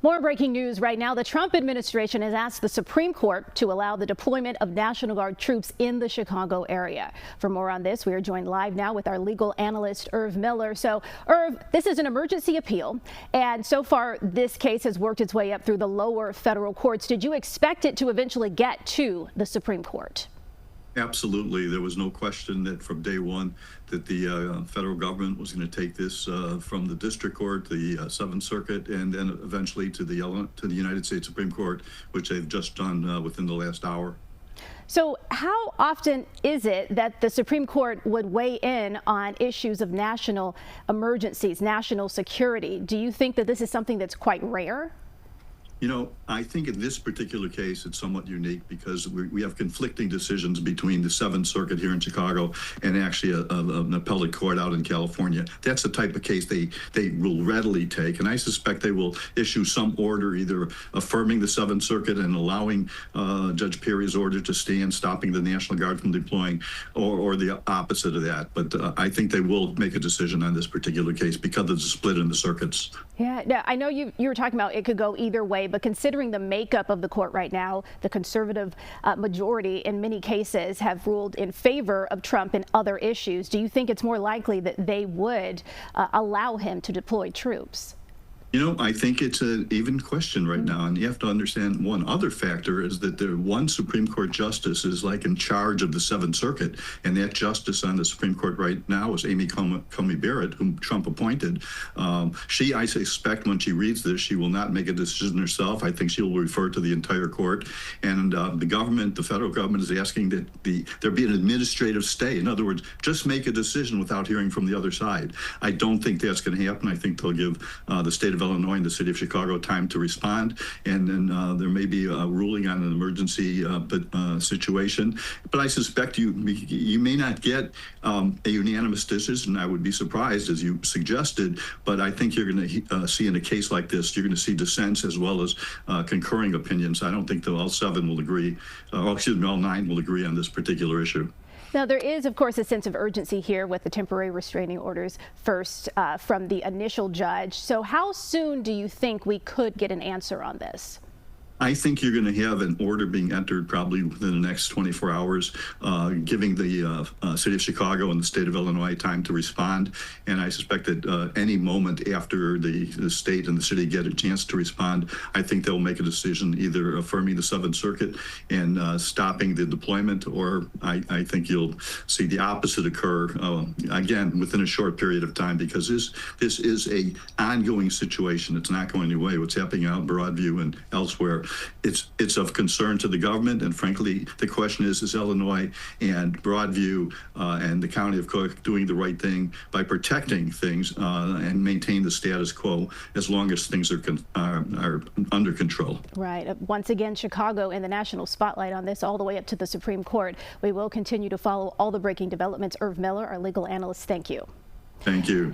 More breaking news right now. The Trump administration has asked the Supreme Court to allow the deployment of National Guard troops in the Chicago area. For more on this, we are joined live now with our legal analyst, Irv Miller. So, Irv, this is an emergency appeal, and so far this case has worked its way up through the lower federal courts. Did you expect it to eventually get to the Supreme Court? Absolutely. There was no question that from day one that the federal government was going to take this from the district court, the Seventh Circuit, and then eventually to the United States Supreme Court, which they've just done within the last hour. So how often is it that the Supreme Court would weigh in on issues of national emergencies, national security? Do you think that this is something that's quite rare? You know, I think in this particular case, it's somewhat unique because we have conflicting decisions between the Seventh Circuit here in Chicago and actually an appellate court out in California. That's the type of case they will readily take. And I suspect they will issue some order, either affirming the Seventh Circuit and allowing Judge Perry's order to stand, stopping the National Guard from deploying, or the opposite of that. But I think they will make a decision on this particular case because of the split in the circuits. Yeah, I know you were talking about it could go either way, but considering the makeup of the court right now, the conservative majority in many cases have ruled in favor of Trump in other issues. Do you think it's more likely that they would allow him to deploy troops? You know, I think it's an even question right now, and you have to understand one other factor is that the one Supreme Court justice is like in charge of the Seventh Circuit, and that justice on the Supreme Court right now is Amy Coney Barrett, whom Trump appointed. I suspect when she reads this, she will not make a decision herself. I think she will refer to the entire court, and the government, the federal government, is asking that there be an administrative stay. In other words, just make a decision without hearing from the other side. I don't think that's going to happen. I think they'll give the state of Illinois and the city of Chicago time to respond, and then there may be a ruling on an emergency situation. But I suspect you may not get a unanimous decision. I would be surprised, as you suggested, but I think you're going to see in a case like this, you're going to see dissents as well as concurring opinions. I don't think that all seven will agree, all nine will agree on this particular issue. Now, there is, of course, a sense of urgency here with the temporary restraining orders first from the initial judge. So how soon do you think we could get an answer on this? I think you're going to have an order being entered probably within the next 24 hours, giving the city of Chicago and the state of Illinois time to respond. And I suspect that any moment after the state and the city get a chance to respond, I think they'll make a decision either affirming the Seventh Circuit and stopping the deployment, or I think you'll see the opposite occur, again, within a short period of time, because this is a ongoing situation. It's not going away. What's happening out in Broadview and elsewhere, it's of concern to the government, and frankly, the question is Illinois and Broadview and the county of Cook doing the right thing by protecting things and maintain the status quo as long as things are under control. Right. Once again, Chicago in the national spotlight on this all the way up to the Supreme Court. We will continue to follow all the breaking developments. Irv Miller, our legal analyst, thank you. Thank you.